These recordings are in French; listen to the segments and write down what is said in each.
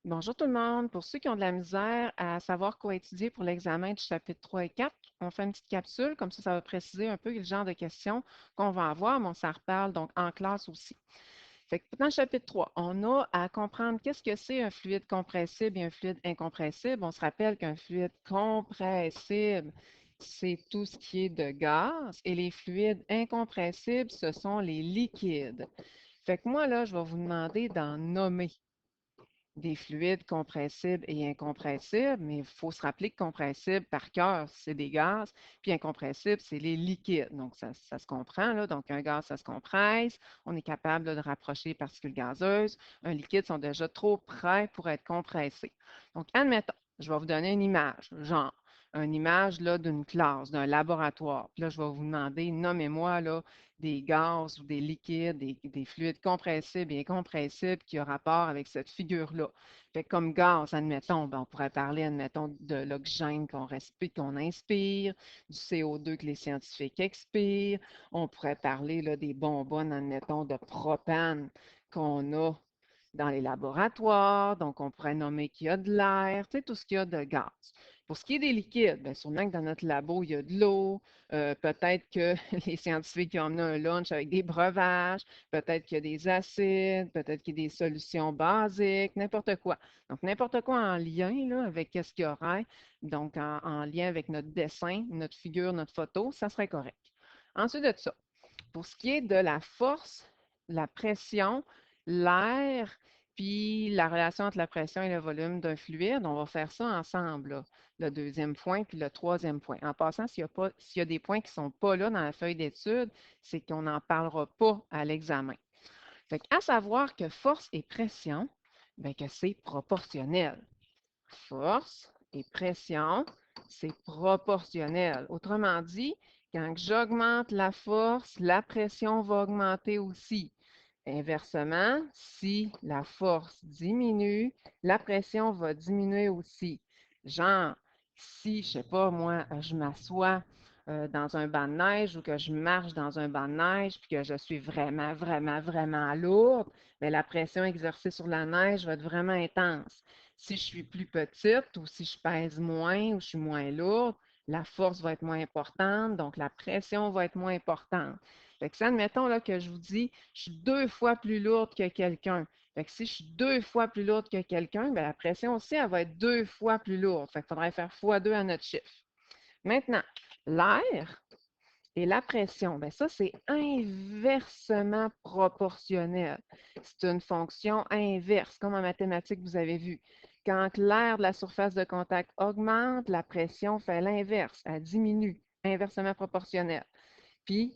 Bonjour tout le monde. Pour ceux qui ont de la misère à savoir quoi étudier pour l'examen du chapitre 3 et 4, on fait une petite capsule, comme ça va préciser un peu le genre de questions qu'on va avoir, mais on s'en reparle donc en classe aussi. Fait que dans le chapitre 3, on a à comprendre qu'est-ce que c'est un fluide compressible et un fluide incompressible. On se rappelle qu'un fluide compressible, c'est tout ce qui est de gaz, et les fluides incompressibles, ce sont les liquides. Fait que moi, là, je vais vous demander d'en nommer des fluides compressibles et incompressibles, mais il faut se rappeler que compressible, par cœur, c'est des gaz, puis incompressible, c'est les liquides. Donc, ça se comprend, là. Donc, un gaz, ça se compresse. On est capable là, de rapprocher les particules gazeuses. Un liquide sont déjà trop près pour être compressés. Donc, admettons, je vais vous donner une image, genre une image là, d'une classe, d'un laboratoire. Puis là, je vais vous demander, nommez-moi là, des gaz ou des liquides, des fluides compressibles et incompressibles qui ont rapport avec cette figure-là. Fait que comme gaz, admettons, ben, on pourrait parler, admettons, de l'oxygène qu'on respire, qu'on inspire, du CO2 que les scientifiques expirent. On pourrait parler là, des bonbonnes, admettons, de propane qu'on a dans les laboratoires. Donc, on pourrait nommer qu'il y a de l'air, tu sais, tout ce qu'il y a de gaz. Pour ce qui est des liquides, bien, sûrement que dans notre labo, il y a de l'eau. Peut-être que les scientifiques ont emmené un lunch avec des breuvages. Peut-être qu'il y a des acides. Peut-être qu'il y a des solutions basiques. N'importe quoi. Donc, n'importe quoi en lien là, avec ce qu'il y aurait. Donc, en lien avec notre dessin, notre figure, notre photo, ça serait correct. Ensuite de ça, pour ce qui est de la force, la pression, l'air, puis la relation entre la pression et le volume d'un fluide, on va faire ça ensemble, là, le deuxième point puis le troisième point. En passant, s'il y a des points qui ne sont pas là dans la feuille d'étude, c'est qu'on n'en parlera pas à l'examen. Fait à savoir que force et pression, bien que c'est proportionnel. Force et pression, c'est proportionnel. Autrement dit, quand j'augmente la force, la pression va augmenter aussi. Inversement, si la force diminue, la pression va diminuer aussi. Genre, si, je sais pas, moi, je m'assois dans un banc de neige ou que je marche dans un banc de neige puis que je suis vraiment, vraiment, vraiment lourde, bien, la pression exercée sur la neige va être vraiment intense. Si je suis plus petite ou si je pèse moins ou je suis moins lourde, la force va être moins importante, donc la pression va être moins importante. Fait que si, admettons là, que je vous dis, je suis 2 fois plus lourde que quelqu'un. Fait que si je suis 2 fois plus lourde que quelqu'un, bien, la pression aussi, elle va être 2 fois plus lourde. Fait qu'il faudrait faire x2 à notre chiffre. Maintenant, l'air et la pression, bien, ça, c'est inversement proportionnel. C'est une fonction inverse, comme en mathématiques, vous avez vu. Quand l'air de la surface de contact augmente, la pression fait l'inverse, elle diminue, inversement proportionnel. Puis,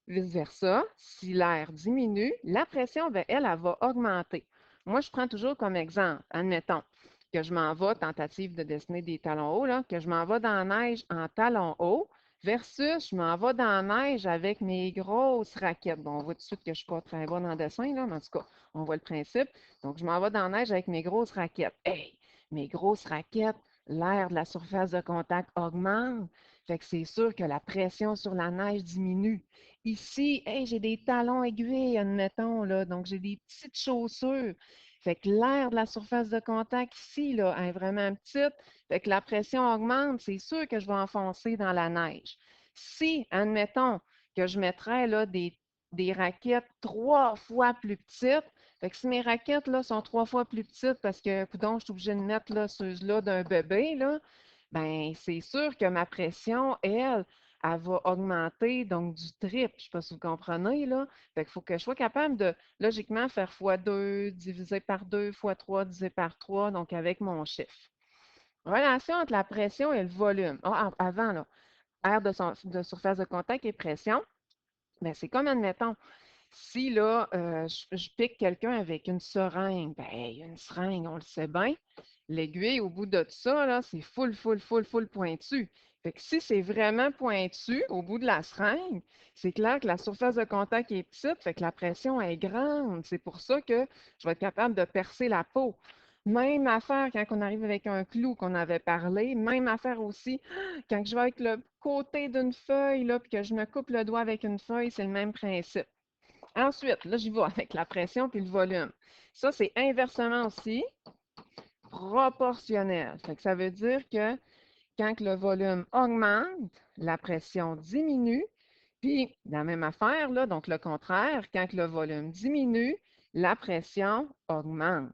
vice-versa, si l'air diminue, la pression, bien, elle va augmenter. Moi, je prends toujours comme exemple, admettons que je m'en vais, tentative de dessiner des talons hauts, là, que je m'en vais dans la neige en talons hauts versus je m'en vais dans la neige avec mes grosses raquettes. Bon, on voit tout de suite que je ne suis pas très bonne en dessin, là, mais en tout cas, on voit le principe. Donc, je m'en vais dans la neige avec mes grosses raquettes. Hey, mes grosses raquettes, l'air de la surface de contact augmente. Fait que c'est sûr que la pression sur la neige diminue. Ici, hey, j'ai des talons aiguilles, admettons, là, donc j'ai des petites chaussures. Fait que l'air de la surface de contact ici, là, est vraiment petite. Fait que la pression augmente, c'est sûr que je vais enfoncer dans la neige. Si, admettons, que je mettrais là, des raquettes 3 fois plus petites, fait que si mes raquettes là, sont 3 fois plus petites parce que, coudonc, je suis obligée de mettre là, ceux-là d'un bébé, là, ben c'est sûr que ma pression, elle va augmenter, donc du triple. Je ne sais pas si vous comprenez, là. Fait qu'il faut que je sois capable de, logiquement, faire fois 2 divisé par 2 fois 3 divisé par 3 donc avec mon chiffre. Relation entre la pression et le volume. Ah, avant, là, aire de surface de contact et pression, ben, c'est comme, admettons, si là, je pique quelqu'un avec une seringue, ben, hey, une seringue, on le sait bien, l'aiguille au bout de ça, là, c'est full, full, full, full pointu. Fait que si c'est vraiment pointu au bout de la seringue, c'est clair que la surface de contact est petite, fait que la pression est grande. C'est pour ça que je vais être capable de percer la peau. Même affaire quand on arrive avec un clou qu'on avait parlé, même affaire aussi quand je vais avec le côté d'une feuille, là, puis que je me coupe le doigt avec une feuille, c'est le même principe. Ensuite, là, j'y vais avec la pression puis le volume. Ça, c'est inversement aussi. proportionnelle. Fait que ça veut dire que quand le volume augmente, la pression diminue. Puis, la même affaire, là, donc le contraire, quand le volume diminue, la pression augmente.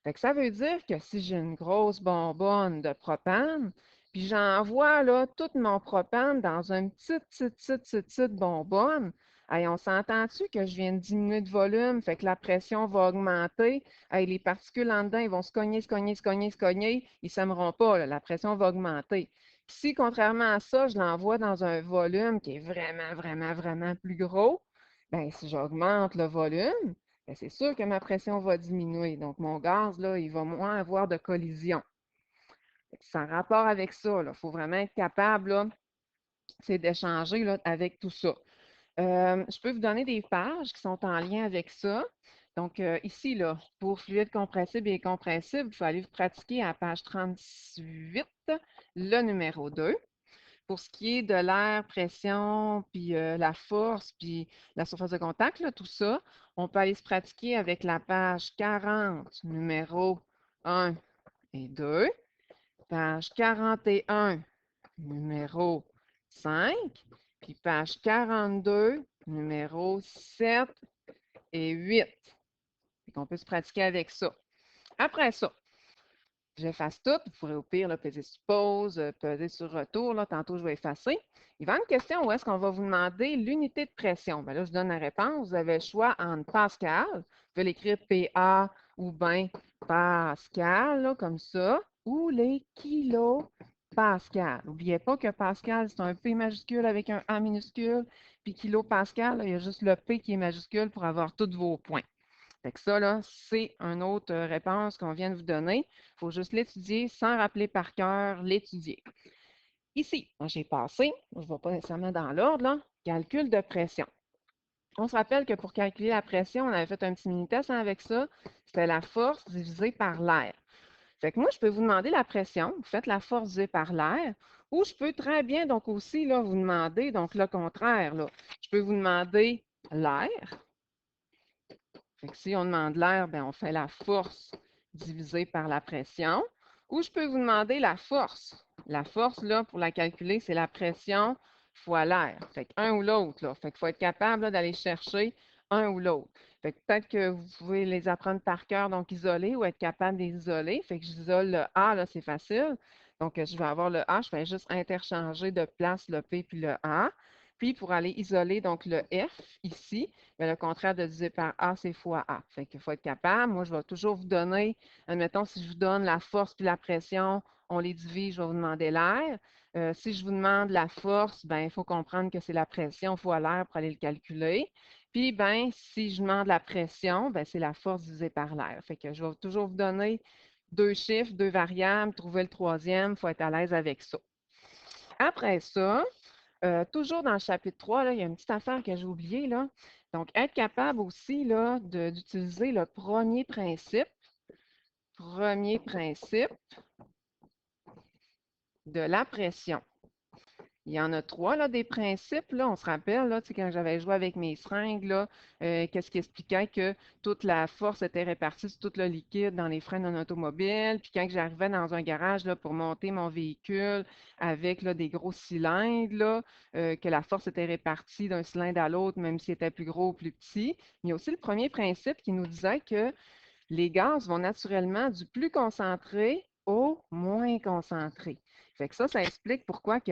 Fait que ça veut dire que si j'ai une grosse bonbonne de propane, puis j'envoie là, tout mon propane dans une petite bonbonne, hey, on s'entend-tu que je viens de diminuer de volume, fait que la pression va augmenter, hey, les particules en dedans, ils vont se cogner, ils ne s'aimeront pas, là, la pression va augmenter. Puis si, contrairement à ça, je l'envoie dans un volume qui est vraiment plus gros, bien, si j'augmente le volume, bien, c'est sûr que ma pression va diminuer. Donc, mon gaz, là, il va moins avoir de collision. C'est en rapport avec ça, il faut vraiment être capable, là, c'est d'échanger là, avec tout ça. Je peux vous donner des pages qui sont en lien avec ça. Donc, ici, là, pour fluide compressible et incompressible, il faut aller vous pratiquer à la page 38, le numéro 2. Pour ce qui est de l'air, pression, puis la force, puis la surface de contact, là, tout ça, on peut aller se pratiquer avec la page 40, numéro 1 et 2, page 41, numéro 5, puis page 42, numéro 7 et 8. On peut se pratiquer avec ça. Après ça, j'efface tout. Vous pourrez au pire là, peser sur pause, peser sur retour. Là, tantôt, je vais effacer. Il va y avoir une question où est-ce qu'on va vous demander l'unité de pression. Bien, là, je donne la réponse. Vous avez le choix entre Pascal. Vous pouvez l'écrire PA ou bien Pascal, là, comme ça, ou les kilopascal. N'oubliez pas que Pascal, c'est un P majuscule avec un A minuscule. Puis kilopascal, là, il y a juste le P qui est majuscule pour avoir tous vos points. Fait que ça, là, c'est une autre réponse qu'on vient de vous donner. Il faut juste l'étudier sans rappeler par cœur l'étudier. Ici, j'ai passé, je ne vais pas nécessairement dans l'ordre, là, calcul de pression. On se rappelle que pour calculer la pression, on avait fait un petit mini-test avec ça. C'était la force divisée par l'air. Fait que moi, je peux vous demander la pression. Vous faites la force divisée par l'air. Ou je peux très bien, donc aussi, là, vous demander, donc le contraire, là. Je peux vous demander l'air. Fait que si on demande l'air, ben on fait la force divisée par la pression. Ou je peux vous demander la force. La force, là, pour la calculer, c'est la pression fois l'air. Fait qu'un ou l'autre, là. Fait qu'il faut être capable d'aller chercher un ou l'autre. Fait que peut-être que vous pouvez les apprendre par cœur, donc isoler, ou être capable de les isoler. Fait que j'isole le A, là, c'est facile. Donc, je vais avoir le A, je vais juste interchanger de place le P puis le A. Puis, pour aller isoler, donc le F ici, mais le contraire de diviser par A, c'est fois A. Fait qu'il faut être capable. Moi, je vais toujours vous donner, admettons, si je vous donne la force puis la pression, on les divise, je vais vous demander l'air. Si je vous demande la force, ben, il faut comprendre que c'est la pression fois l'air pour aller le calculer. Puis, ben, si je demande la pression, ben, c'est la force divisée par l'air. Fait que je vais toujours vous donner deux chiffres, deux variables, trouver le troisième, il faut être à l'aise avec ça. Après ça, toujours dans le chapitre 3, là, il y a une petite affaire que j'ai oubliée, là. Donc, être capable aussi là, d'utiliser le premier principe de la pression. Il y en a trois, là, des principes, là, on se rappelle, là, tu sais, quand j'avais joué avec mes seringues, là, qu'est-ce qui expliquait que toute la force était répartie sur tout le liquide dans les freins d'un automobile. Puis quand j'arrivais dans un garage là, pour monter mon véhicule avec là, des gros cylindres, là, que la force était répartie d'un cylindre à l'autre, même s'il était plus gros ou plus petit. Il y a aussi le premier principe qui nous disait que les gaz vont naturellement du plus concentré au moins concentré. Fait que ça explique pourquoi que,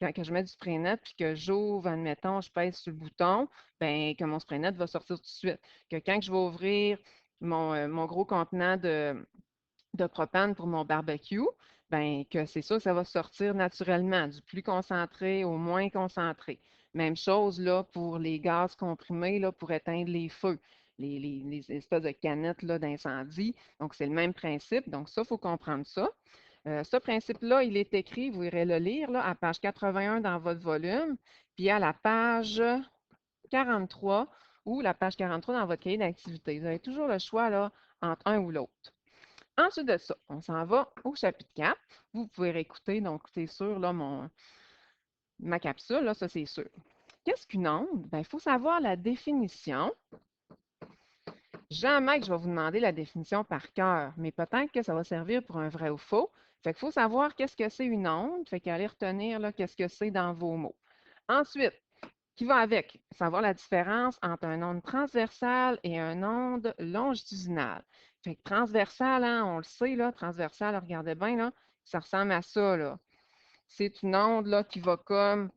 quand que je mets du spray net puis que j'ouvre, admettons, je pèse sur le bouton, ben que mon spray net va sortir tout de suite. Que quand je vais ouvrir mon gros contenant de propane pour mon barbecue, ben que c'est sûr que ça va sortir naturellement, du plus concentré au moins concentré. Même chose là pour les gaz comprimés là, pour éteindre les feux, les espèces de canettes là, d'incendie. Donc, c'est le même principe. Donc, ça, il faut comprendre ça. Ce principe-là, il est écrit, vous irez le lire là, à page 81 dans votre volume, puis à la page 43 ou la page 43 dans votre cahier d'activité. Vous avez toujours le choix là, entre un ou l'autre. Ensuite de ça, on s'en va au chapitre 4. Vous pouvez réécouter, donc c'est sûr, là, ma capsule, là, ça c'est sûr. Qu'est-ce qu'une onde? Ben, il faut savoir la définition. Jamais que je vais vous demander la définition par cœur, mais peut-être que ça va servir pour un vrai ou faux. Fait qu'il faut savoir qu'est-ce que c'est une onde, fait qu'allez retenir là, qu'est-ce que c'est dans vos mots. Ensuite, qui va avec? Savoir la différence entre un onde transversale et un onde longitudinale. Fait que transversale, hein, on le sait, là, transversale, regardez bien, là, ça ressemble à ça, là. C'est une onde là, qui va comme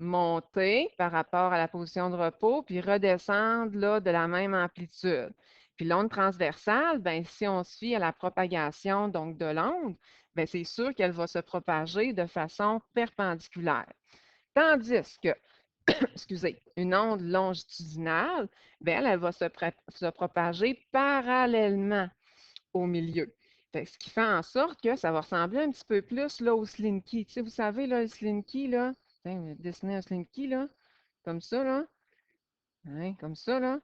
monter par rapport à la position de repos, puis redescendre là, de la même amplitude. Puis l'onde transversale, ben, si on se fie à la propagation donc, de l'onde, ben, c'est sûr qu'elle va se propager de façon perpendiculaire. Tandis que, excusez, une onde longitudinale, ben, elle va se propager parallèlement au milieu. Fait que ce qui fait en sorte que ça va ressembler un petit peu plus là, au Slinky. Tu sais, vous savez, là, le Slinky, là, tiens, on va dessiner un Slinky, là, comme ça, là, hein, comme ça, là.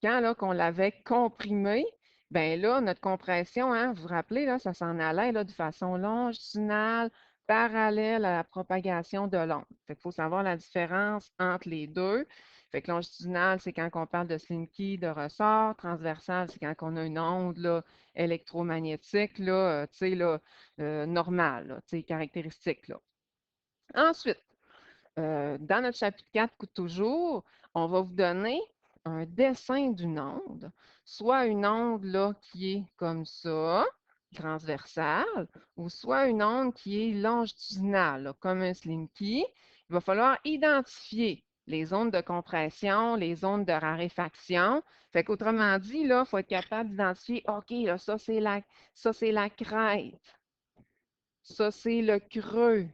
Quand là, qu'on l'avait comprimé, ben là, notre compression, hein, vous vous rappelez, là, ça s'en allait là, de façon longitudinale, parallèle à la propagation de l'onde. Fait qu'il faut savoir la différence entre les deux. Fait que longitudinal, c'est quand on parle de slinky, de ressort. Transversal, c'est quand on a une onde là, électromagnétique, là, tu sais, là, normale, là, tu sais, caractéristique, là. Ensuite, dans notre chapitre 4, toujours, on va vous donner un dessin d'une onde, soit une onde là, qui est comme ça, transversale, ou soit une onde qui est longitudinale, là, comme un slinky. Il va falloir identifier les ondes de compression, les ondes de raréfaction. Fait qu'autrement dit, là, il faut être capable d'identifier, OK, là, ça, c'est la crête, ça, c'est le creux,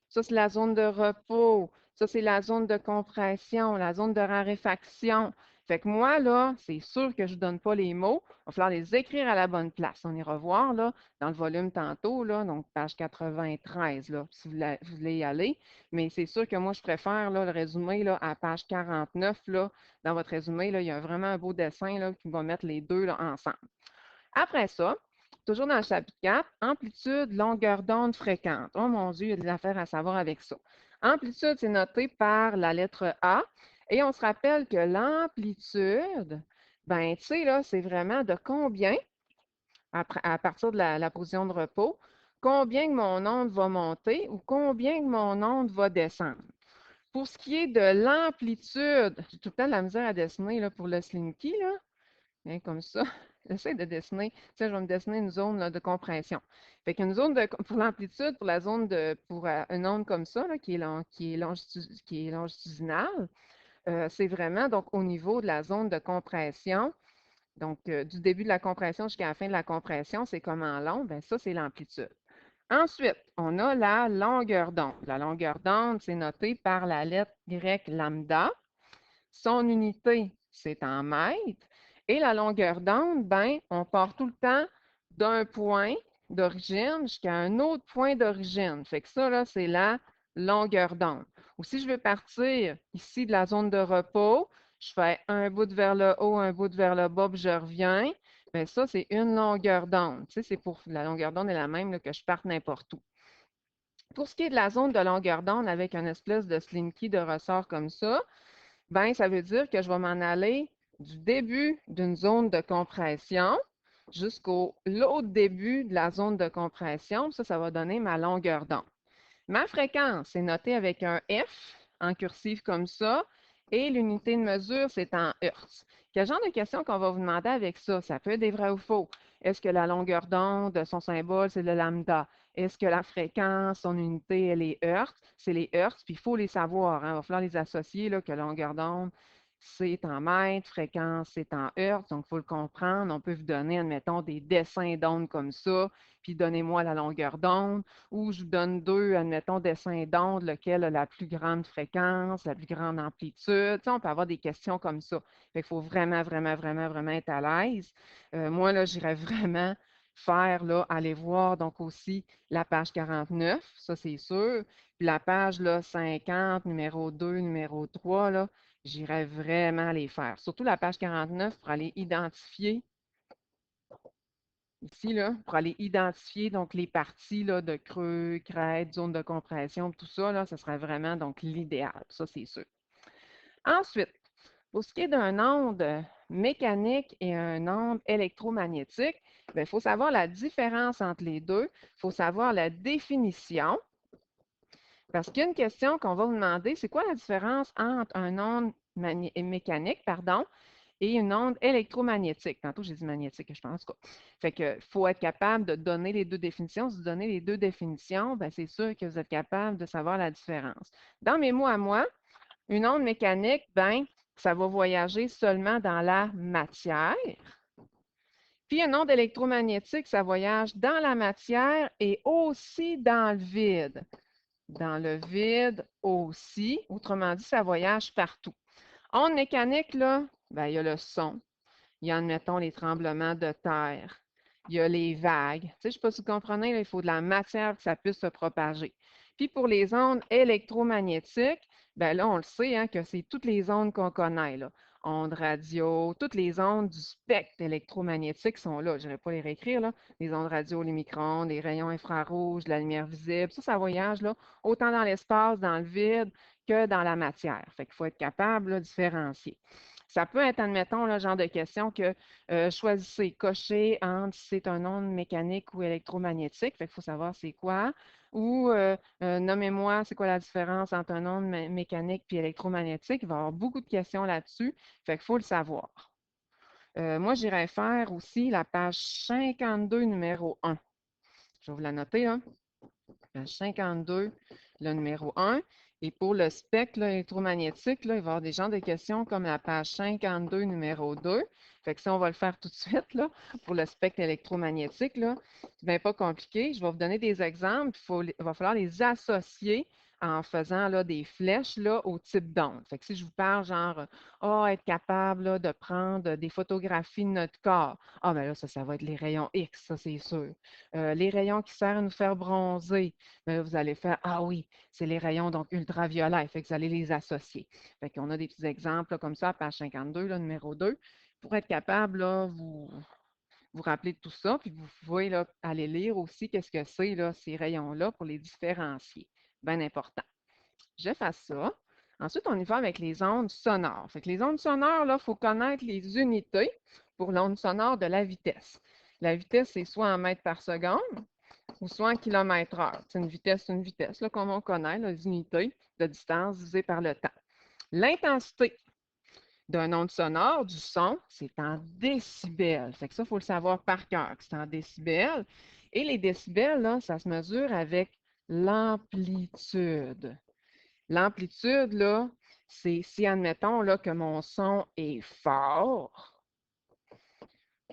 ça, c'est la zone de repos. Ça, c'est la zone de compression, la zone de raréfaction. Fait que moi, là, c'est sûr que je ne donne pas les mots. Il va falloir les écrire à la bonne place. On ira voir, là, dans le volume tantôt, là, donc page 93, là, si vous voulez y aller. Mais c'est sûr que moi, je préfère, là, le résumé, là, à page 49, là. Dans votre résumé, là, il y a vraiment un beau dessin, là, qui va mettre les deux, là, ensemble. Après ça, toujours dans le chapitre 4, amplitude, longueur d'onde fréquente. Oh mon Dieu, il y a des affaires à savoir avec ça. Amplitude, c'est noté par la lettre A. Et on se rappelle que l'amplitude, ben, tu sais, là, c'est vraiment de combien, à partir de la position de repos, combien que mon onde va monter ou combien que mon onde va descendre. Pour ce qui est de l'amplitude, j'ai tout le temps de la misère à dessiner là, pour le slinky, là. Hein, comme ça. J'essaie de dessiner. Tiens, je vais me dessiner une zone là, de compression. Fait qu'une zone pour l'amplitude, pour la zone pour une onde comme ça, là, qui est longitudinale, c'est vraiment donc au niveau de la zone de compression. Donc, du début de la compression jusqu'à la fin de la compression, c'est comme en long, ben ça, c'est l'amplitude. Ensuite, on a la longueur d'onde. La longueur d'onde, c'est noté par la lettre grecque lambda. Son unité, c'est en mètres. Et la longueur d'onde, ben, on part tout le temps d'un point d'origine jusqu'à un autre point d'origine. Fait que ça, là, c'est la longueur d'onde. Ou si je veux partir ici de la zone de repos, je fais un bout vers le haut, un bout vers le bas, puis je reviens. Bien, ça, c'est une longueur d'onde. Tu sais, c'est pour la longueur d'onde est la même là, que je parte n'importe où. Pour ce qui est de la zone de longueur d'onde avec une espèce de slinky de ressort comme ça veut dire que je vais m'en aller du début d'une zone de compression jusqu'au l'autre début de la zone de compression. Ça va donner ma longueur d'onde. Ma fréquence est notée avec un F en cursive comme ça, et l'unité de mesure, c'est en Hertz. Quel genre de question qu'on va vous demander avec ça? Ça peut être des vrais ou faux. Est-ce que la longueur d'onde, son symbole, c'est le lambda? Est-ce que la fréquence, son unité, elle est Hertz? C'est les Hertz, puis il faut les savoir, hein. Il va falloir les associer, là, que longueur d'onde, c'est en mètres, fréquence, c'est en Hertz, donc il faut le comprendre. On peut vous donner, admettons, des dessins d'onde comme ça, puis donnez-moi la longueur d'onde, ou je vous donne deux, admettons, dessins d'onde, lequel a la plus grande fréquence, la plus grande amplitude. Tu sais, on peut avoir des questions comme ça. Fait qu'il faut vraiment, vraiment, vraiment, vraiment être à l'aise. Moi, là, j'irais vraiment faire, là, aller voir donc aussi la page 49, ça c'est sûr. Puis la page là, 50, numéro 2, numéro 3, là, j'irais vraiment les faire. Surtout la page 49 pour aller identifier ici, là, pour aller identifier donc les parties là, de creux, crête, zone de compression, tout ça, là, ce serait vraiment donc l'idéal. Ça, c'est sûr. Ensuite, pour ce qui est d'un onde mécanique et une onde électromagnétique, il faut savoir la différence entre les deux. Il faut savoir la définition. Parce qu'il y a une question qu'on va vous demander, c'est quoi la différence entre une onde mécanique, pardon, et une onde électromagnétique. Tantôt, j'ai dit magnétique, je pense. Fait que faut être capable de donner les deux définitions. Si vous donnez les deux définitions, ben, c'est sûr que vous êtes capable de savoir la différence. Dans mes mots à moi, une onde mécanique, ben, ça va voyager seulement dans la matière. Puis une onde électromagnétique, ça voyage dans la matière et aussi dans le vide. Dans le vide aussi. Autrement dit, ça voyage partout. Onde mécanique, là, ben, il y a le son. Il y a, admettons, les tremblements de terre. Il y a les vagues. Tu sais, je ne sais pas si vous comprenez, là, il faut de la matière pour que ça puisse se propager. Puis pour les ondes électromagnétiques, ben là, on le sait, hein, que c'est toutes les ondes qu'on connaît, là. Ondes radio, toutes les ondes du spectre électromagnétique sont là. Je n'irai pas les réécrire, là. Les ondes radio, les micro-ondes, les rayons infrarouges, la lumière visible. Ça voyage là, autant dans l'espace, dans le vide, que dans la matière. Fait qu'il faut être capable de différencier. Ça peut être, admettons, le genre de question que choisissez, cochez entre si c'est un onde mécanique ou électromagnétique. Fait qu'il faut savoir c'est quoi. Ou nommez-moi, c'est quoi la différence entre un onde mécanique et électromagnétique. Il va y avoir beaucoup de questions là-dessus. Fait qu'il faut le savoir. Moi, j'irais faire aussi la page 52, numéro 1. Je vais vous la noter, là. Page 52, le numéro 1. Et pour le spectre là, électromagnétique, là, il va y avoir des genres de questions comme la page 52, numéro 2. Fait que ça, on va le faire tout de suite là, pour le spectre électromagnétique. Là. C'est bien pas compliqué. Je vais vous donner des exemples. Il va falloir les associer en faisant là, des flèches là, au type d'onde. Fait que si je vous parle genre, être capable là, de prendre des photographies de notre corps, ben là, ça va être les rayons X, ça c'est sûr. Les rayons qui servent à nous faire bronzer, ben là, vous allez faire, ah oui, c'est les rayons donc ultraviolets, fait que vous allez les associer. Fait qu'on a des petits exemples là, comme ça à page 52, là, numéro 2, pour être capable, là, vous rappeler de tout ça, puis vous pouvez là, aller lire aussi qu'est-ce que c'est là, ces rayons-là pour les différencier. Bien important. Je fais ça. Ensuite, on y va avec les ondes sonores. Fait que les ondes sonores, là, il faut connaître les unités pour l'onde sonore de la vitesse. La vitesse, c'est soit en mètres par seconde ou soit en kilomètres-heure. C'est une vitesse, là, comme on connaît, là, les unités de distance divisées par le temps. L'intensité d'un onde sonore, du son, c'est en décibels. Fait que ça, il faut le savoir par cœur, que c'est en décibels. Et les décibels, là, ça se mesure avec l'amplitude. L'amplitude, là, c'est si, admettons, là, que mon son est fort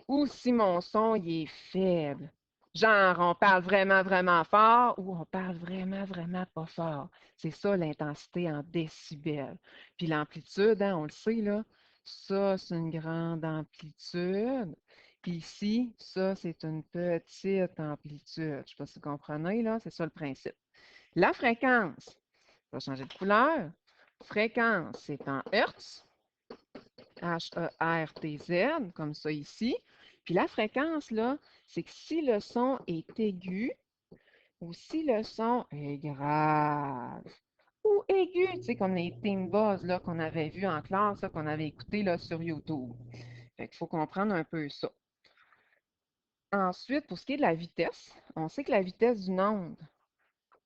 ou si mon son il est faible. Genre, on parle vraiment, vraiment fort ou on parle vraiment, vraiment pas fort. C'est ça l'intensité en décibels. Puis l'amplitude, hein, on le sait, là, ça, c'est une grande amplitude. Puis ici, ça, c'est une petite amplitude. Je ne sais pas si vous comprenez, là, c'est ça le principe. La fréquence, on va changer de couleur. Fréquence, c'est en Hertz. H-E-R-T-Z, comme ça ici. Puis la fréquence, là, c'est que si le son est aigu ou si le son est grave ou aigu, tu sais, comme les timbales là, qu'on avait vu en classe, qu'on avait écouté là, sur YouTube. Fait qu'il faut comprendre un peu ça. Ensuite, pour ce qui est de la vitesse, on sait que la vitesse d'une onde,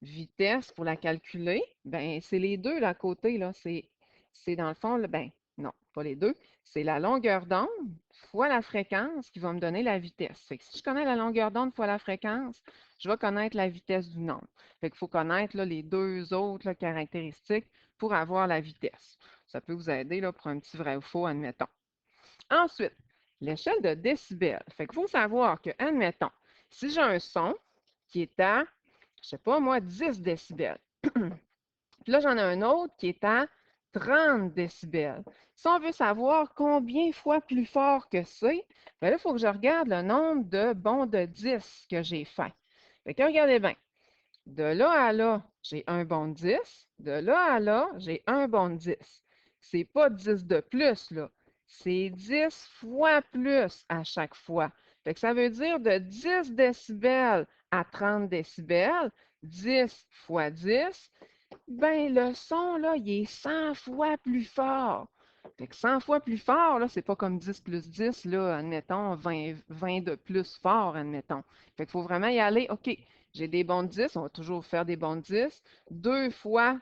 vitesse pour la calculer, ben c'est les deux là, à côté, là. C'est dans le fond, là, ben non, pas les deux. C'est la longueur d'onde fois la fréquence qui va me donner la vitesse. Fait que si je connais la longueur d'onde fois la fréquence, je vais connaître la vitesse d'une onde. Fait qu'il faut connaître là, les deux autres là, caractéristiques pour avoir la vitesse. Ça peut vous aider là, pour un petit vrai ou faux, admettons. Ensuite, l'échelle de décibels. Fait qu'il faut savoir que, admettons, si j'ai un son qui est à, je sais pas moi, 10 décibels. Puis là, j'en ai un autre qui est à 30 décibels. Si on veut savoir combien fois plus fort que c'est, bien là, il faut que je regarde le nombre de bonds de 10 que j'ai fait. Fait que regardez bien. De là à là, j'ai un bond de 10. De là à là, j'ai un bond de 10. C'est pas 10 de plus, là. C'est 10 fois plus à chaque fois. Fait que ça veut dire de 10 décibels à 30 décibels, 10 fois 10, ben le son, là, il est 100 fois plus fort. Fait que 100 fois plus fort, là, c'est pas comme 10 plus 10, là, admettons, 20 de plus fort, admettons. Fait qu'il faut vraiment y aller, OK, j'ai des bons de 10, on va toujours faire des bons de 10. 2 fois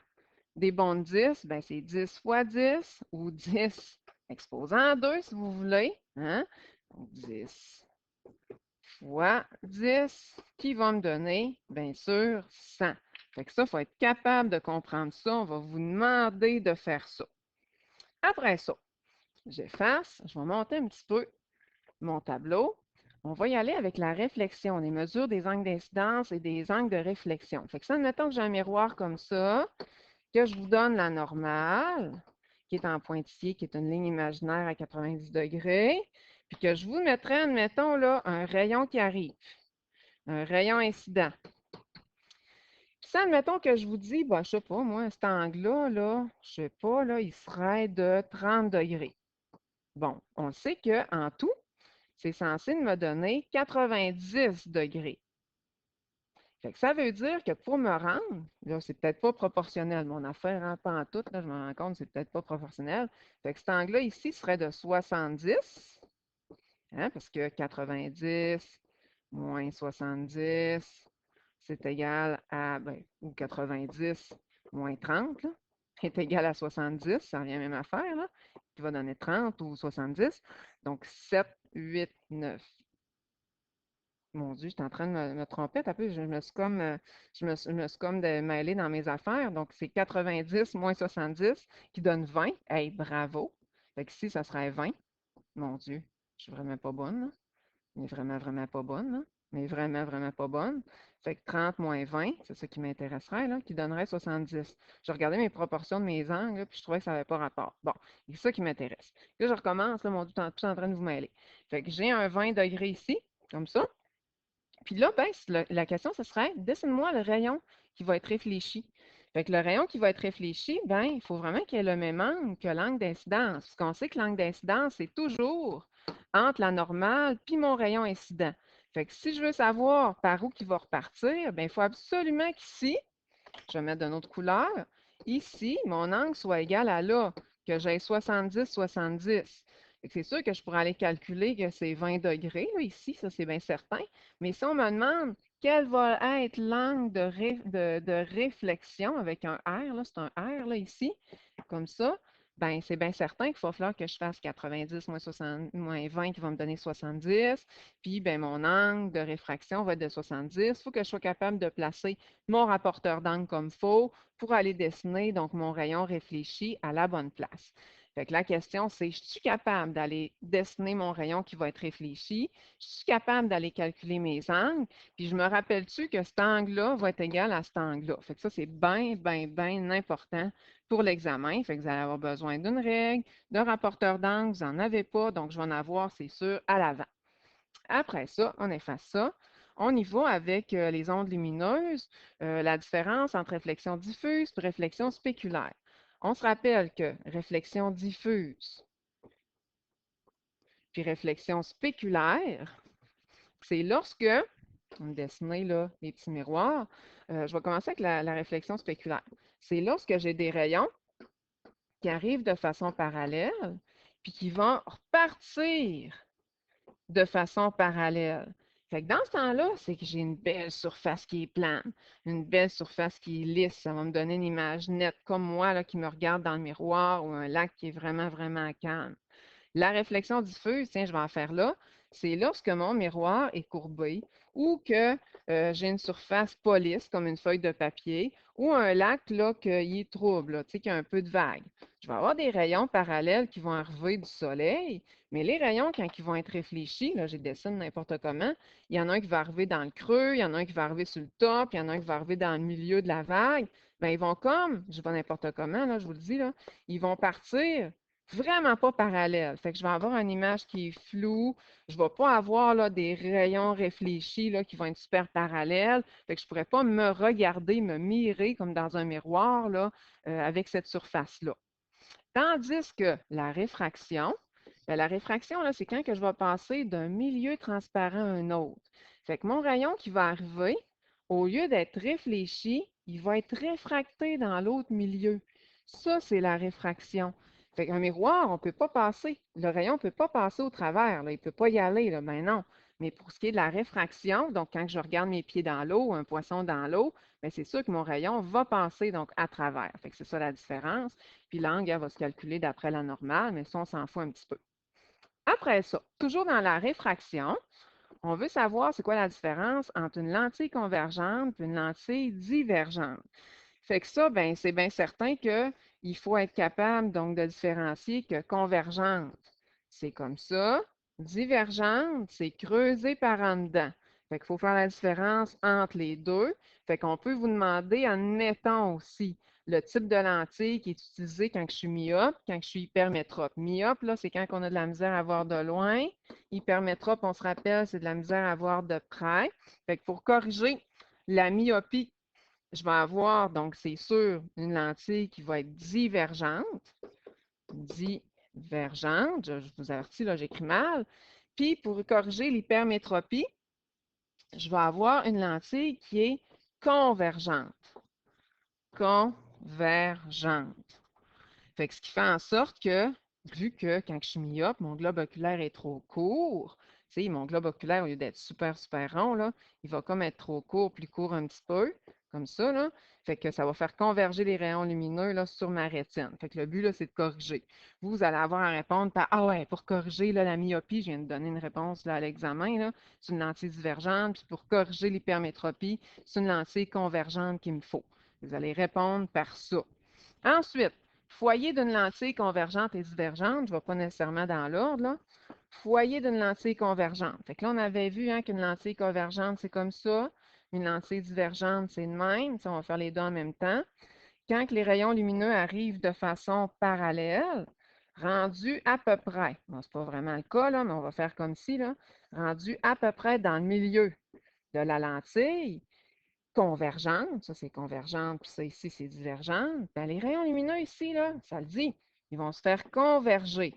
des bons de 10, ben c'est 10 fois 10 ou 10 exposant à 2 si vous voulez. Hein? Donc 10 fois 10 qui va me donner, bien sûr, 100. Fait que ça, il faut être capable de comprendre ça. On va vous demander de faire ça. Après ça, j'efface, je vais monter un petit peu mon tableau. On va y aller avec la réflexion, les mesures des angles d'incidence et des angles de réflexion. Fait que ça, admettons que j'ai un miroir comme ça, que je vous donne la normale, qui est en pointillé, qui est une ligne imaginaire à 90 degrés, puis que je vous mettrai, admettons, là, un rayon qui arrive, un rayon incident. Puis ça, admettons que je vous dis, bah, je sais pas, moi, cet angle-là, là, je sais pas, là, il serait de 30 degrés. Bon, on sait qu'en tout, c'est censé me donner 90 degrés. Fait que ça veut dire que pour me rendre, là, c'est peut-être pas proportionnel. Mon affaire, hein, pas en tout, là, je me rends compte, c'est peut-être pas proportionnel. Fait que cet angle-là ici serait de 70, hein, parce que 90 moins 70, c'est égal à, ben, ou 90 moins 30, là, est égal à 70, ça revient à la même affaire, là, qui va donner 30 ou 70. Donc 7, 8, 9. Mon Dieu, j'étais en train de me tromper. Un peu, je me suis comme, je me suis comme mêlée dans mes affaires. Donc, c'est 90 moins 70 qui donne 20. Hey, bravo. Fait que ici, ça serait 20. Mon Dieu, je suis vraiment pas bonne, là. Mais vraiment, vraiment pas bonne, là. Mais vraiment, vraiment pas bonne. Fait que 30 moins 20, c'est ça qui m'intéresserait, là, qui donnerait 70. Je regardais mes proportions de mes angles, là, puis je trouvais que ça n'avait pas rapport. Bon, c'est ça qui m'intéresse. Là, je recommence, là, mon Dieu, tout en train de vous mêler. Fait que j'ai un 20 degrés ici, comme ça. Puis là, ben, la question, ce serait, dessine-moi le rayon qui va être réfléchi. Fait que le rayon qui va être réfléchi, ben, il faut vraiment qu'il ait le même angle que l'angle d'incidence. Parce qu'on sait que l'angle d'incidence, c'est toujours entre la normale puis mon rayon incident. Fait que si je veux savoir par où il va repartir, ben, il faut absolument qu'ici, je vais mettre d'une autre couleur, ici, mon angle soit égal à là, que j'ai 70, 70. C'est sûr que je pourrais aller calculer que c'est 20 degrés, là, ici, ça c'est bien certain. Mais si on me demande quel va être l'angle de réflexion avec un R, là, c'est un R là, ici, comme ça, ben c'est bien certain qu'il va falloir que je fasse 90 moins, 60, moins 20 qui va me donner 70. Puis ben, mon angle de réfraction va être de 70. Il faut que je sois capable de placer mon rapporteur d'angle comme il faut pour aller dessiner donc mon rayon réfléchi à la bonne place. Fait que la question, c'est, je suis capable d'aller dessiner mon rayon qui va être réfléchi? Je suis capable d'aller calculer mes angles? Puis je me rappelle-tu que cet angle-là va être égal à cet angle-là? Fait que ça, c'est bien, bien, bien important pour l'examen. Fait que vous allez avoir besoin d'une règle, d'un rapporteur d'angle, vous n'en avez pas, donc je vais en avoir, c'est sûr, à l'avant. Après ça, on efface ça. On y va avec les ondes lumineuses, la différence entre réflexion diffuse et réflexion spéculaire. On se rappelle que réflexion diffuse puis réflexion spéculaire, c'est lorsque, on va dessiner là, les petits miroirs, je vais commencer avec la réflexion spéculaire. C'est lorsque j'ai des rayons qui arrivent de façon parallèle puis qui vont repartir de façon parallèle. Fait que dans ce temps-là, c'est que j'ai une belle surface qui est plane, une belle surface qui est lisse. Ça va me donner une image nette, comme moi là, qui me regarde dans le miroir ou un lac qui est vraiment, vraiment calme. La réflexion diffuse, tiens, je vais en faire là, c'est lorsque mon miroir est courbé ou que j'ai une surface pas lisse, comme une feuille de papier, ou un lac là, qu'il est trouble, là, tu sais, qu'il y a un peu de vague. Je vais avoir des rayons parallèles qui vont arriver du soleil, mais les rayons, quand ils vont être réfléchis, là, je les dessine n'importe comment, il y en a un qui va arriver dans le creux, il y en a un qui va arriver sur le top, il y en a un qui va arriver dans le milieu de la vague. Bien, ils vont comme, je ne vais pas n'importe comment, là, je vous le dis, là, ils vont partir vraiment pas parallèle. Fait que je vais avoir une image qui est floue. Je ne vais pas avoir là, des rayons réfléchis là, qui vont être super parallèles. Fait que je ne pourrais pas me regarder, me mirer comme dans un miroir là, avec cette surface-là. Tandis que la réfraction, là, c'est quand que je vais passer d'un milieu transparent à un autre. Fait que mon rayon qui va arriver, au lieu d'être réfléchi, il va être réfracté dans l'autre milieu. Ça, c'est la réfraction. Fait qu'un miroir, on ne peut pas passer. Le rayon ne peut pas passer au travers, là. Il ne peut pas y aller, là. Ben non. Mais pour ce qui est de la réfraction, donc quand je regarde mes pieds dans l'eau, un poisson dans l'eau, ben c'est sûr que mon rayon va passer donc à travers. Fait que c'est ça la différence. Puis l'angle, elle va se calculer d'après la normale, mais ça, on s'en fout un petit peu. Après ça, toujours dans la réfraction, on veut savoir c'est quoi la différence entre une lentille convergente et une lentille divergente. Fait que ça, ben, c'est bien certain qu'il faut être capable donc de différencier que convergente, c'est comme ça. Divergente, c'est creusé par en dedans. Fait qu'il faut faire la différence entre les deux. Fait qu'on peut vous demander, admettons aussi, le type de lentille qui est utilisé quand je suis myope, quand je suis hypermétrope. Myope, là, c'est quand on a de la misère à voir de loin. Hypermétrope, on se rappelle, c'est de la misère à voir de près. Fait que pour corriger la myopie, je vais avoir, donc c'est sûr, une lentille qui va être divergente. Divergente, je vous avertis, là, j'écris mal. Puis pour corriger l'hypermétropie, je vais avoir une lentille qui est convergente. Convergente. Fait que ce qui fait en sorte que, vu que quand je suis myope, mon globe oculaire est trop court, tu sais, mon globe oculaire, au lieu d'être super, super rond, là, il va comme être trop court, plus court un petit peu, comme ça, là. Fait que ça va faire converger les rayons lumineux là, sur ma rétine. Fait que le but, là, c'est de corriger. Vous allez avoir à répondre par Ah ouais, pour corriger là, la myopie, je viens de donner une réponse là, à l'examen, là, c'est une lentille divergente, puis pour corriger l'hypermétropie, c'est une lentille convergente qu'il me faut. Vous allez répondre par ça. Ensuite, foyer d'une lentille convergente et divergente, je ne vais pas nécessairement dans l'ordre, là. Foyer d'une lentille convergente. Fait que là, on avait vu hein, qu'une lentille convergente, c'est comme ça. Une lentille divergente, c'est de même. On va faire les deux en même temps. Quand que les rayons lumineux arrivent de façon parallèle, rendu à peu près, bon, c'est pas vraiment le cas, là, mais on va faire comme ci, là, rendu à peu près dans le milieu de la lentille, convergente, ça c'est convergente, puis ça ici c'est divergente, ben, les rayons lumineux ici, là, ça le dit, ils vont se faire converger.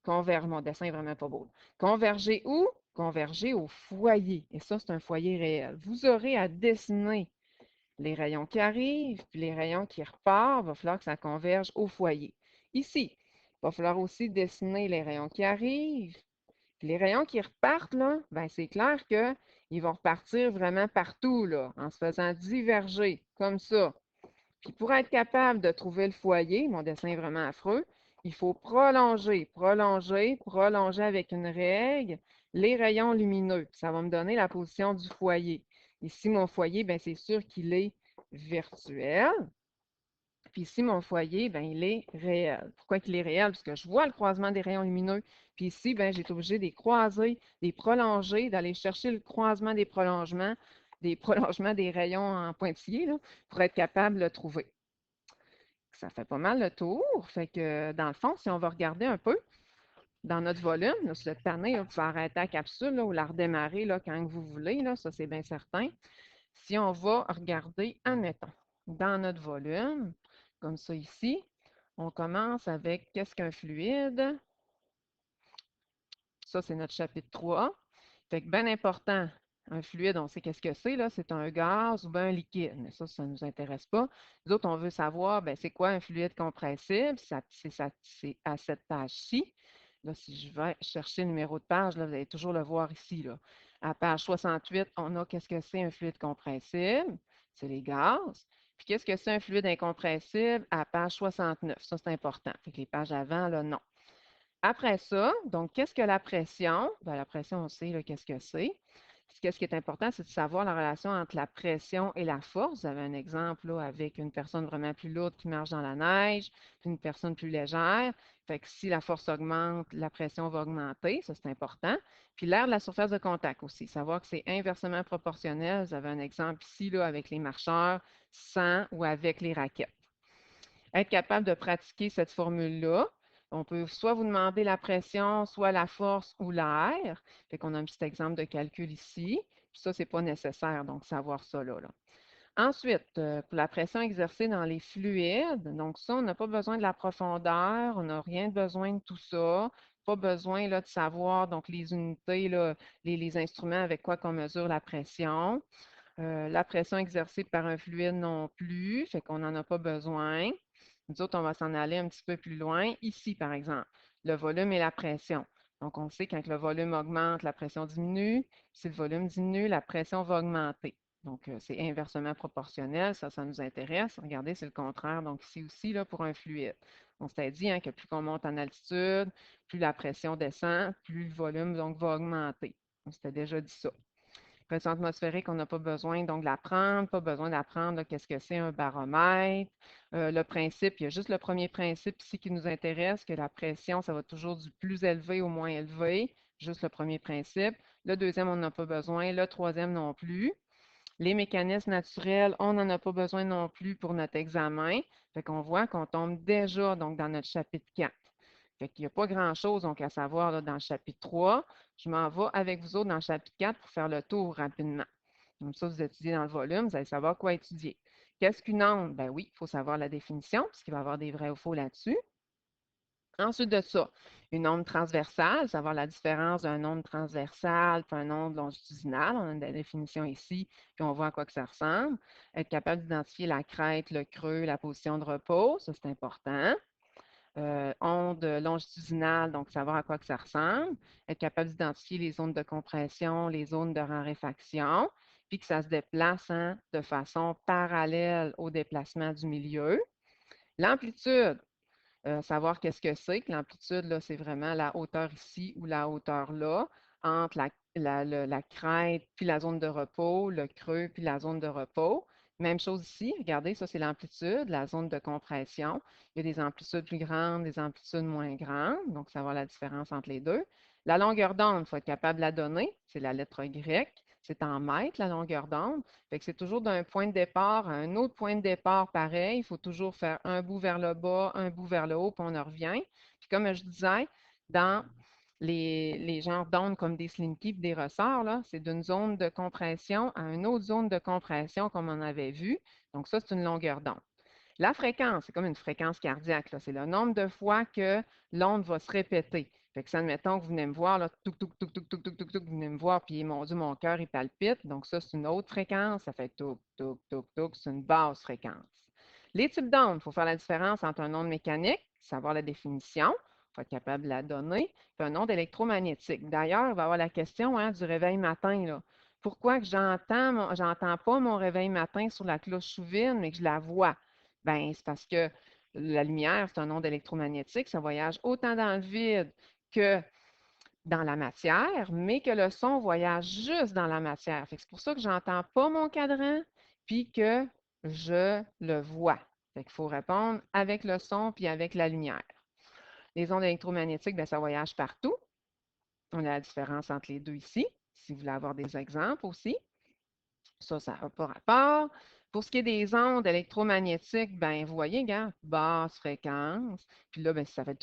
Mon dessin est vraiment pas beau. Converger où? Converger au foyer. Et ça, c'est un foyer réel. Vous aurez à dessiner les rayons qui arrivent, puis les rayons qui repartent. Il va falloir que ça converge au foyer. Ici, il va falloir aussi dessiner les rayons qui arrivent, puis les rayons qui repartent, là, ben c'est clair qu'ils vont repartir vraiment partout, là, en se faisant diverger, comme ça. Puis pour être capable de trouver le foyer, mon dessin est vraiment affreux, il faut prolonger, prolonger, prolonger avec une règle les rayons lumineux. Ça va me donner la position du foyer. Ici, mon foyer, ben c'est sûr qu'il est virtuel. Puis ici, mon foyer, ben, il est réel. Pourquoi il est réel? Parce que je vois le croisement des rayons lumineux. Puis ici, ben, j'ai été obligé de les croiser, de les prolonger, d'aller chercher le croisement des prolongements des rayons en pointillés, là, pour être capable de le trouver. Ça fait pas mal le tour. Fait que, dans le fond, si on va regarder un peu dans notre volume, là, sur le tanné, vous pouvez arrêter la capsule là, ou la redémarrer là, quand vous voulez, là, ça c'est bien certain. Si on va regarder, admettons, dans notre volume, comme ça ici, on commence avec qu'est-ce qu'un fluide? Ça, c'est notre chapitre 3. Fait que bien important, un fluide, on sait qu'est-ce que c'est, là, c'est un gaz ou bien un liquide, mais ça ne nous intéresse pas. Nous autres, on veut savoir, ben, c'est quoi un fluide compressible? C'est à cette page-ci. Là, si je vais chercher le numéro de page, là, vous allez toujours le voir ici, là. À page 68, on a qu'est-ce que c'est un fluide compressible? C'est les gaz. Puis qu'est-ce que c'est un fluide incompressible? À page 69. Ça, c'est important. Fait que les pages avant, là, non. Après ça, donc, qu'est-ce que la pression? Ben, la pression, on sait là, qu'est-ce que c'est. Qu'est-ce qui est important, c'est de savoir la relation entre la pression et la force. Vous avez un exemple là, avec une personne vraiment plus lourde qui marche dans la neige, puis une personne plus légère. Fait que si la force augmente, la pression va augmenter, ça c'est important. Puis l'air de la surface de contact aussi, savoir que c'est inversement proportionnel. Vous avez un exemple ici là, avec les marcheurs, sans ou avec les raquettes. Être capable de pratiquer cette formule-là. On peut soit vous demander la pression, soit la force ou l'air. Fait qu'on a un petit exemple de calcul ici. Puis ça, c'est pas nécessaire, donc savoir ça là. Ensuite, pour la pression exercée dans les fluides, donc ça, on n'a pas besoin de la profondeur, on n'a rien besoin de tout ça. Pas besoin là, de savoir donc les unités, là, les instruments avec quoi on mesure la pression. La pression exercée par un fluide non plus, fait qu'on n'en a pas besoin. Nous autres, on va s'en aller un petit peu plus loin. Ici, par exemple, le volume et la pression. Donc, on sait que quand le volume augmente, la pression diminue. Si le volume diminue, la pression va augmenter. Donc, c'est inversement proportionnel. Ça nous intéresse. Regardez, c'est le contraire. Donc, ici aussi, là, pour un fluide. On s'était dit hein, que plus on monte en altitude, plus la pression descend, plus le volume donc, va augmenter. On s'était déjà dit ça. Pression atmosphérique, on n'a pas besoin donc de l'apprendre, pas besoin d'apprendre qu'est-ce que c'est un baromètre. Le principe, il y a juste le premier principe ici qui nous intéresse, que la pression, ça va toujours du plus élevé au moins élevé, juste le premier principe. Le deuxième, on n'a pas besoin. Le troisième non plus. Les mécanismes naturels, on n'en a pas besoin non plus pour notre examen. Fait qu'on voit qu'on tombe déjà donc, dans notre chapitre 4. Fait qu'il n'y a pas grand-chose donc, à savoir là, dans le chapitre 3. Je m'en vais avec vous autres dans le chapitre 4 pour faire le tour rapidement. Comme ça, vous étudiez dans le volume, vous allez savoir quoi étudier. Qu'est-ce qu'une onde? Ben oui, il faut savoir la définition, puisqu'il va y avoir des vrais ou faux là-dessus. Ensuite de ça, une onde transversale, savoir la différence d'une onde transversale et une onde longitudinale. On a une définition ici, puis on voit à quoi que ça ressemble. Être capable d'identifier la crête, le creux, la position de repos, ça c'est important. Onde longitudinale, donc savoir à quoi que ça ressemble. Être capable d'identifier les zones de compression, les zones de raréfaction, puis que ça se déplace hein, de façon parallèle au déplacement du milieu. L'amplitude, savoir qu'est-ce que c'est, que l'amplitude, là, c'est vraiment la hauteur ici ou la hauteur là, entre la crête puis la zone de repos, le creux puis la zone de repos. Même chose ici, regardez, ça c'est l'amplitude, la zone de compression. Il y a des amplitudes plus grandes, des amplitudes moins grandes, donc savoir la différence entre les deux. La longueur d'onde, il faut être capable de la donner, c'est la lettre grecque, c'est en mètres la longueur d'onde. Fait que c'est toujours d'un point de départ à un autre point de départ pareil. Il faut toujours faire un bout vers le bas, un bout vers le haut, puis on en revient. Puis comme je disais, dans les genres d'ondes comme des slinky et des ressorts, là, c'est d'une zone de compression à une autre zone de compression comme on avait vu. Donc ça, c'est une longueur d'onde. La fréquence, c'est comme une fréquence cardiaque, c'est le nombre de fois que l'onde va se répéter. Fait que ça, admettons que vous venez me voir, là, touc, touc, touc, touc, touc, touc, touc, touc, vous venez me voir, puis mon Dieu, mon cœur, il palpite. Donc ça, c'est une autre fréquence. Ça fait touc, touc, touc, touc, c'est une basse fréquence. Les types d'ondes, il faut faire la différence entre un onde mécanique, savoir la définition, il faut être capable de la donner, puis un onde électromagnétique. D'ailleurs, il va y avoir la question hein, du réveil matin, là. Pourquoi que j'entends pas mon réveil matin sur la cloche souvine, mais que je la vois? Ben, c'est parce que la lumière, c'est un onde électromagnétique, ça voyage autant dans le vide que dans la matière, mais que le son voyage juste dans la matière. C'est pour ça que j'entends pas mon cadran, puis que je le vois. Fait qu'il faut répondre avec le son puis avec la lumière. Les ondes électromagnétiques, ben, ça voyage partout. On a la différence entre les deux ici, si vous voulez avoir des exemples aussi. Ça n'a pas rapport. Pour ce qui est des ondes électromagnétiques, ben, vous voyez, regarde, basse fréquence. Puis là, ben, ça fait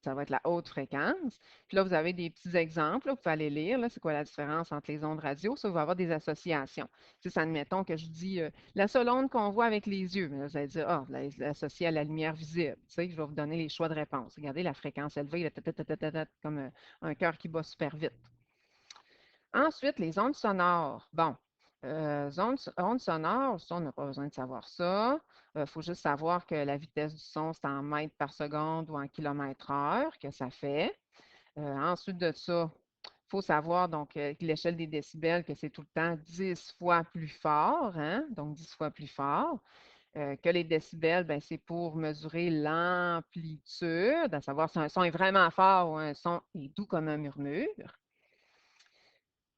ça va être la haute fréquence. Puis là, vous avez des petits exemples, là, vous pouvez aller lire, là, c'est quoi la différence entre les ondes radio. Ça, vous allez avoir des associations. Tu sais, admettons que je dis la seule onde qu'on voit avec les yeux. Mais là, vous allez dire, ah, l'associer à la lumière visible. Tu sais, je vais vous donner les choix de réponse. Regardez la fréquence élevée, comme un cœur qui bat super vite. Ensuite, les ondes sonores. Bon, ondes sonores, ça, on n'a pas besoin de savoir ça. Il faut juste savoir que la vitesse du son, c'est en mètres par seconde ou en kilomètres heure que ça fait. Ensuite de ça, il faut savoir donc que l'échelle des décibels, que c'est tout le temps 10 fois plus fort, hein? Donc 10 fois plus fort. Que les décibels, ben, c'est pour mesurer l'amplitude, à savoir si un son est vraiment fort ou un son est doux comme un murmure.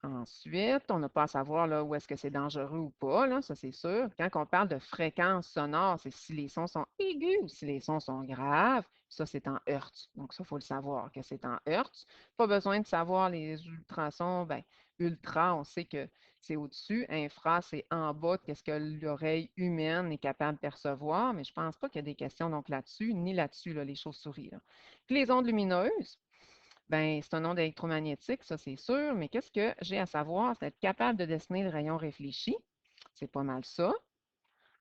Ensuite, on n'a pas à savoir là, où est-ce que c'est dangereux ou pas, là, ça c'est sûr. Quand on parle de fréquence sonore, c'est si les sons sont aigus ou si les sons sont graves. Ça, c'est en hertz. Donc, ça, il faut le savoir que c'est en hertz. Pas besoin de savoir les ultrasons. Ben, ultra, on sait que c'est au-dessus. Infra, c'est en bas de ce que l'oreille humaine est capable de percevoir. Mais je ne pense pas qu'il y a des questions donc là-dessus, ni là-dessus, là, les chauves-souris. Là. Puis les ondes lumineuses. Ben, c'est un onde électromagnétique, ça c'est sûr, mais qu'est-ce que j'ai à savoir? C'est être capable de dessiner le rayon réfléchi. C'est pas mal ça.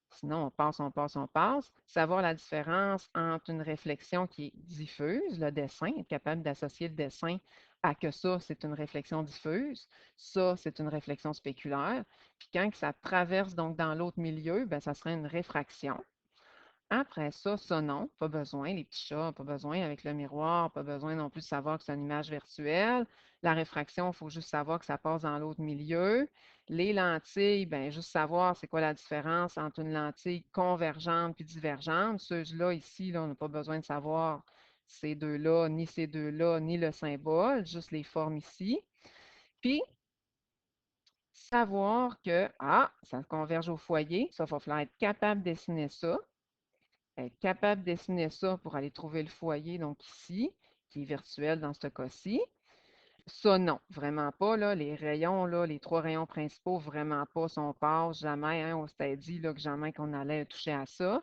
Sinon, on passe, on passe, on passe. Savoir la différence entre une réflexion qui est diffuse, le dessin, être capable d'associer le dessin à que ça, c'est une réflexion diffuse. Ça, c'est une réflexion spéculaire. Puis quand ça traverse donc dans l'autre milieu, ben, ça serait une réfraction. Après ça non, pas besoin, les petits chats, pas besoin avec le miroir, pas besoin non plus de savoir que c'est une image virtuelle. La réfraction, il faut juste savoir que ça passe dans l'autre milieu. Les lentilles, ben juste savoir c'est quoi la différence entre une lentille convergente puis divergente. Ceux-là, ici, là, on n'a pas besoin de savoir ces deux-là, ces deux-là, ni le symbole, juste les formes ici. Puis, savoir que, ça converge au foyer, ça, il va falloir être capable de dessiner ça. Être capable de dessiner ça pour aller trouver le foyer, donc ici, qui est virtuel dans ce cas-ci. Ça, non, vraiment pas, là. Les rayons, là, les trois rayons principaux, vraiment pas. Si on passe, jamais, hein, on s'était dit là, que jamais qu'on allait toucher à ça.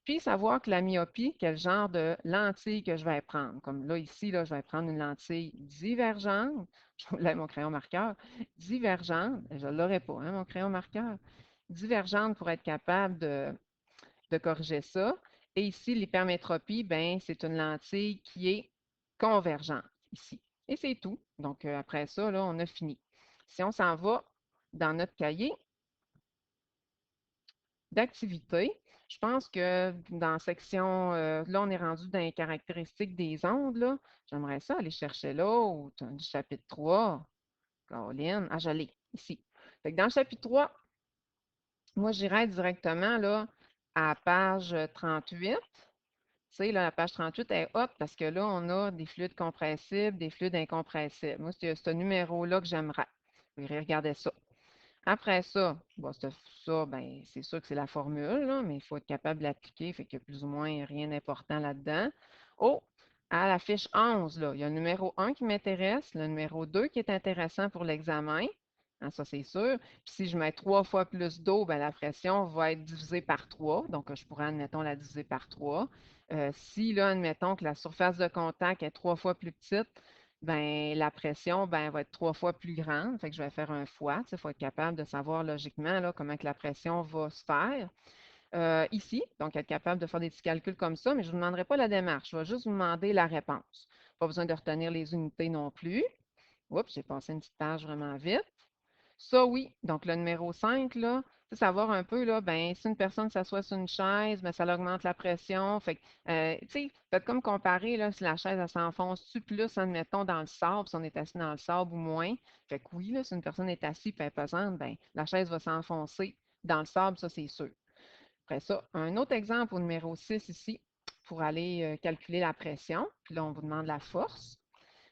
Puis savoir que la myopie, quel genre de lentille que je vais prendre. Comme là, ici, là, je vais prendre une lentille divergente. Je voulais mon crayon marqueur. Divergente, je ne l'aurais pas, hein, mon crayon marqueur. Divergente pour être capable de corriger ça. Et ici, l'hypermétropie, ben, c'est une lentille qui est convergente ici. Et c'est tout. Donc, après ça, là, on a fini. Si on s'en va dans notre cahier d'activité, je pense que dans la section, là, on est rendu dans les caractéristiques des ondes, là. J'aimerais ça aller chercher là, au du chapitre 3. Caroline, je l'ai ici. Fait que dans le chapitre 3, moi, j'irai directement là, à la page 38. Tu sais, là, la page 38 est hot parce que là, on a des fluides compressibles, des fluides incompressibles. Moi, c'est ce numéro-là que j'aimerais. Je vais regarder ça. Après ça, bon, ça, ben, c'est sûr que c'est la formule, là, mais il faut être capable de l'appliquer, fait qu'il y a plus ou moins rien d'important là-dedans. Oh, à la fiche 11, là, il y a le numéro 1 qui m'intéresse, le numéro 2 qui est intéressant pour l'examen. Hein, ça, c'est sûr. Puis si je mets 3 fois plus d'eau, ben, la pression va être divisée par 3. Donc, je pourrais, admettons, la diviser par 3. Si, là, admettons que la surface de contact est 3 fois plus petite, ben, la pression ben, va être 3 fois plus grande. Fait que je vais faire un fois. Il faut être capable de savoir logiquement là, comment que la pression va se faire. Ici, donc être capable de faire des petits calculs comme ça, mais je ne vous demanderai pas la démarche. Je vais juste vous demander la réponse. Pas besoin de retenir les unités non plus. Oups, j'ai passé une petite page vraiment vite. Ça, oui. Donc, le numéro 5 là, c'est savoir un peu, là, ben, si une personne s'assoit sur une chaise, ben, ça augmente la pression. Fait que, tu sais, faites comme comparer, là, si la chaise, elle s'enfonce-tu plus, admettons, dans le sable, si on est assis dans le sable ou moins. Fait que oui, là, si une personne est assise et elle est pesante, ben, la chaise va s'enfoncer dans le sable, ça, c'est sûr. Après ça, un autre exemple au numéro 6 ici, pour aller calculer la pression. Puis là, on vous demande la force.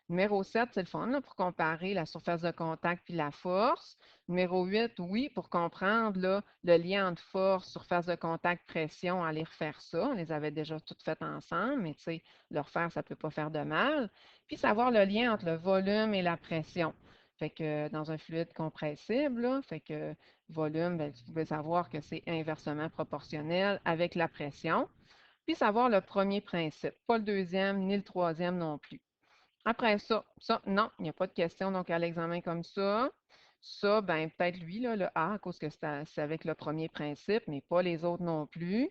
Numéro 7, c'est le fun là, pour comparer la surface de contact puis la force. Numéro 8, oui, pour comprendre là, le lien entre force, surface de contact, pression, aller refaire ça. On les avait déjà toutes faites ensemble, mais tu sais, le refaire, ça ne peut pas faire de mal. Puis savoir le lien entre le volume et la pression. Fait que dans un fluide compressible, là, fait que volume, ben, vous pouvez savoir que c'est inversement proportionnel avec la pression. Puis savoir le premier principe, pas le deuxième ni le troisième non plus. Après ça, non, il n'y a pas de question donc à l'examen comme ça. Ça, ben peut-être lui, là, le A, à cause que c'est avec le premier principe, mais pas les autres non plus.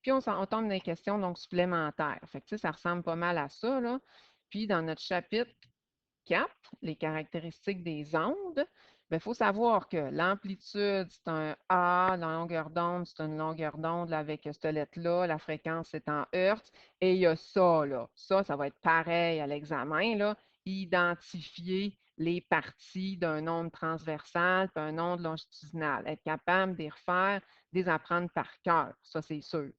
Puis on tombe dans les questions donc supplémentaires. Fait que, tu sais, ça ressemble pas mal à ça, là. Puis dans notre chapitre 4, les caractéristiques des ondes, il faut savoir que l'amplitude, c'est un A, la longueur d'onde, c'est une longueur d'onde là, avec cette lettre-là, la fréquence, c'est en Hertz, et il y a ça, là. Ça va être pareil à l'examen, là. Identifier les parties d'un onde transversale puis un onde longitudinale. Être capable de les refaire, de les apprendre par cœur, ça, c'est sûr.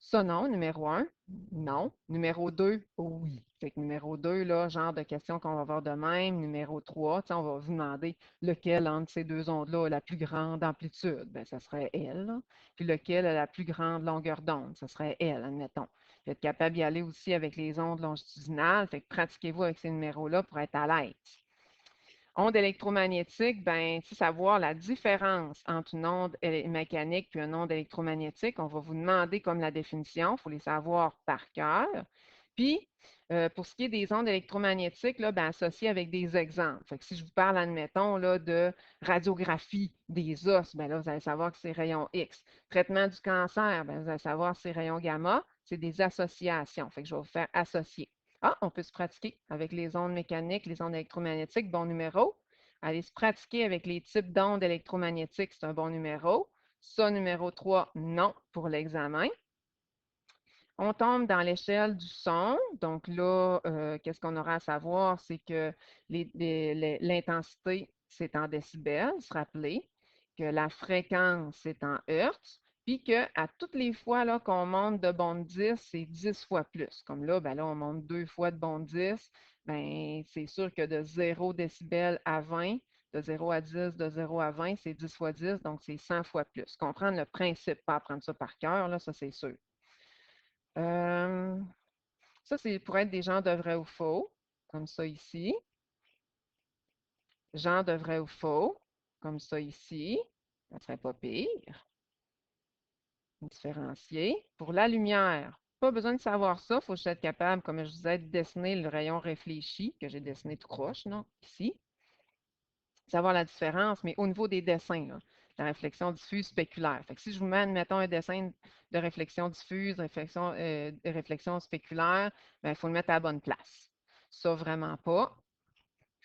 Ça, non. Numéro 1, non. Numéro 2, oui. Fait que numéro 2, là, genre de questions qu'on va voir de même. Numéro 3, on va vous demander lequel entre ces deux ondes-là a la plus grande amplitude. Ben, ça serait elle, là. Puis lequel a la plus grande longueur d'onde. Ça serait elle, admettons. Puis être capable d'y aller aussi avec les ondes longitudinales. Fait que pratiquez-vous avec ces numéros-là pour être à l'aise. Onde électromagnétique, ben, savoir la différence entre une onde mécanique et une onde électromagnétique, on va vous demander comme la définition, il faut les savoir par cœur. Puis, pour ce qui est des ondes électromagnétiques, là, ben, associées avec des exemples. Fait que si je vous parle, admettons, là, de radiographie des os, ben, là, vous allez savoir que c'est rayon X. Traitement du cancer, ben, vous allez savoir que c'est rayon gamma. C'est des associations. Fait que je vais vous faire associer. On peut se pratiquer avec les ondes mécaniques, les ondes électromagnétiques, bon numéro. Aller se pratiquer avec les types d'ondes électromagnétiques, c'est un bon numéro. Ça, numéro 3, non pour l'examen. On tombe dans l'échelle du son. Donc là, qu'est-ce qu'on aura à savoir? C'est que l'intensité, c'est en décibels, se rappeler, que la fréquence, c'est en hertz, puis qu'à toutes les fois là, qu'on monte de bande 10, c'est 10 fois plus. Comme là, ben là, on monte 2 fois de bande 10, ben, c'est sûr que de 0 décibels à 20, de 0 à 10, de 0 à 20, c'est 10 fois 10, donc c'est 100 fois plus. Comprendre le principe, pas apprendre ça par cœur, là, ça c'est sûr. Euh, Ça, c'est pour être des genres de vrai ou faux, comme ça ici. Genre de vrai ou faux, comme ça ici. Ça serait pas pire. Différencier. Pour la lumière, pas besoin de savoir ça. Il faut juste être capable, comme je disais, de dessiner le rayon réfléchi, que j'ai dessiné tout croche, non? Ici. Savoir la différence, mais au niveau des dessins, là, la réflexion diffuse spéculaire. Fait que si je vous mets, mettons, un dessin de réflexion diffuse, de réflexion spéculaire, ben, il faut le mettre à la bonne place. Ça, vraiment pas.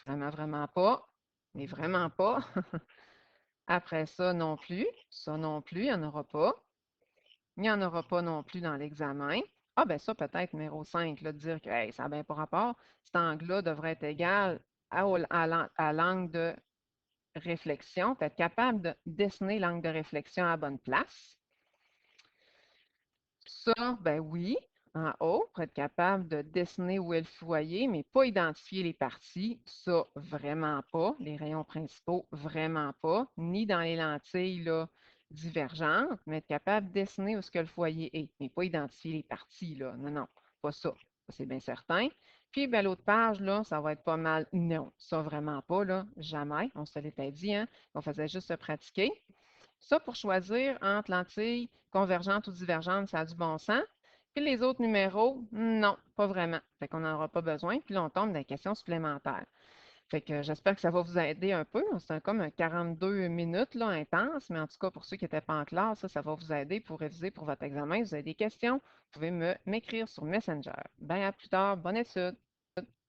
Vraiment, vraiment pas. Mais vraiment pas. Après ça, non plus. Ça non plus, il n'y en aura pas. Il n'y en aura pas non plus dans l'examen. Ah, ben ça, peut-être numéro 5, là, de dire que hey, ça n'a bien pas rapport. Cet angle-là devrait être égal à l'angle de réflexion, être capable de dessiner l'angle de réflexion à la bonne place. Ça, ben oui, en haut, pour être capable de dessiner où est le foyer, mais pas identifier les parties, ça, vraiment pas. Les rayons principaux, vraiment pas. Ni dans les lentilles là, divergentes, mais être capable de dessiner où est-ce que le foyer est, mais pas identifier les parties, là. Non, non, pas ça. Ça, c'est bien certain. Puis, ben, l'autre page, là, ça va être pas mal. Non, ça, vraiment pas, là. Jamais. On se l'était dit, hein. On faisait juste se pratiquer. Ça, pour choisir entre lentilles convergentes ou divergentes, ça a du bon sens. Puis les autres numéros, non, pas vraiment. Fait qu'on n'en aura pas besoin. Puis là, on tombe dans les questions supplémentaires. Fait que j'espère que ça va vous aider un peu. C'est comme un 42 minutes là, intense, mais en tout cas, pour ceux qui n'étaient pas en classe, ça va vous aider pour réviser pour votre examen. Si vous avez des questions, vous pouvez m'écrire sur Messenger. Ben, à plus tard. Bonne étude.